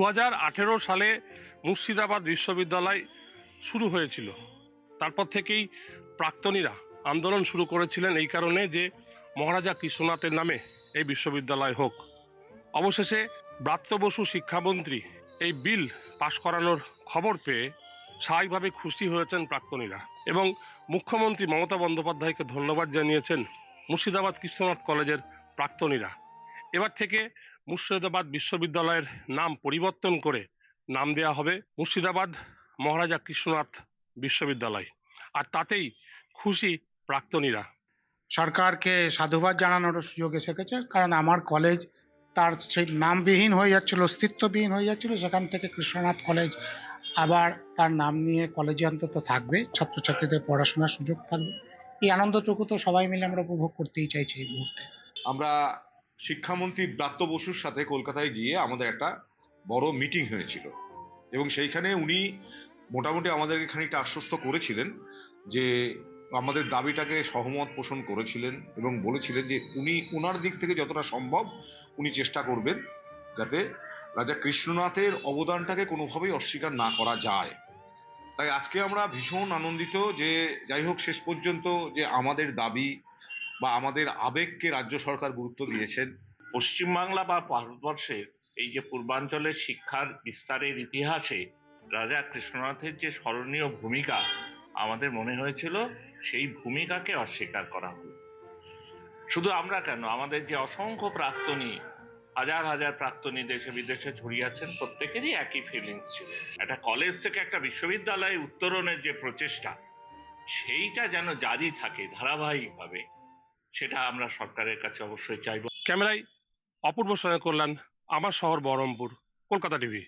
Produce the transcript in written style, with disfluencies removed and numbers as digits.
2018 সালে মুর্শিদাবাদ বিশ্ববিদ্যালয় শুরু হয়েছিল। তারপর থেকেই প্রাক্তনীরা আন্দোলন শুরু করেছিলেন এই কারণে যে মহারাজা কৃষ্ণনাথের নামে এই বিশ্ববিদ্যালয় হোক। অবশেষে ব্রাত্য বসু শিক্ষামন্ত্রী এই বিল পাশ করানোর খবর পেয়ে স্বাভাবিকভাবে খুশি হয়েছেন প্রাক্তনীরা এবং মুখ্যমন্ত্রী মমতা বন্দ্যোপাধ্যায়কে ধন্যবাদ জানিয়েছেন মুর্শিদাবাদ কৃষ্ণনাথ কলেজের প্রাক্তনীরা। এবার থেকে মুর্শিদাবাদ বিশ্ববিদ্যালয়ের নাম পরিবর্তন করে নাম দেওয়া হবে মুর্শিদাবাদ মহারাজা কৃষ্ণনাথ বিশ্ববিদ্যালয়, আর তাতেই খুশি প্রাক্তনীরা। সরকারকে সাধুবাদ জানানোর সুযোগ এসে গেছে, কারণ আমার কলেজ তার সেই নামবিহীন হয়ে যাচ্ছিল, অস্তিত্ববিহীন হয়ে যাচ্ছিল, সেখান থেকে কৃষ্ণনাথ কলেজ আবার তার নাম নিয়ে কলেজে অন্তত থাকবে, ছাত্রছাত্রীদের পড়াশোনার সুযোগ থাকবে। এই আনন্দটুকু তো সবাই মিলে আমরা উপভোগ করতেই চাইছি এই মুহূর্তে। আমরা শিক্ষামন্ত্রী ব্রাত্য বসুর সাথে কলকাতায় গিয়ে আমাদের একটা বড় মিটিং হয়েছিল এবং সেইখানে উনি মোটামুটি আমাদেরকে খানিকটা আশ্বস্ত করেছিলেন যে আমাদের দাবিটাকে সহমত পোষণ করেছিলেন এবং বলেছিলেন যে উনি ওনার দিক থেকে যতটা সম্ভব উনি চেষ্টা করবেন যাতে রাজা কৃষ্ণনাথের অবদানটাকে কোনোভাবেই অস্বীকার না করা যায়। তাই আজকে আমরা ভীষণ আনন্দিত যে যাই হোক শেষ পর্যন্ত যে আমাদের দাবি বা আমাদের আবেগকে রাজ্য সরকার গুরুত্ব দিয়েছেন। পশ্চিমবাংলা বা ভারতবর্ষের এই যে পূর্বাঞ্চলের শিক্ষার বিস্তারের ইতিহাসে রাজা কৃষ্ণনাথের যে স্মরণীয় ভূমিকা, আমাদের মনে হয়েছিল সেই ভূমিকাকে অস্বীকার করা হলো। শুধু আমরা কেন, আমাদের যে অসংখ্য প্রাক্তনী, হাজার হাজার প্রাক্তনী দেশে বিদেশে ছড়িয়ে আছেন, প্রত্যেকেরই একই ফিলিংস ছিল। একটা কলেজ থেকে একটা বিশ্ববিদ্যালয়ে উত্তরণের যে প্রচেষ্টা, সেইটা যেন জারি থাকে ধারাবাহিকভাবে, সেটা আমরা সরকারের কাছে অবশ্যই চাইব। ক্যামেরায় অপূর্ব সঙ্গে করলেন আমার শহর বহরমপুর, কলকাতা টিভি।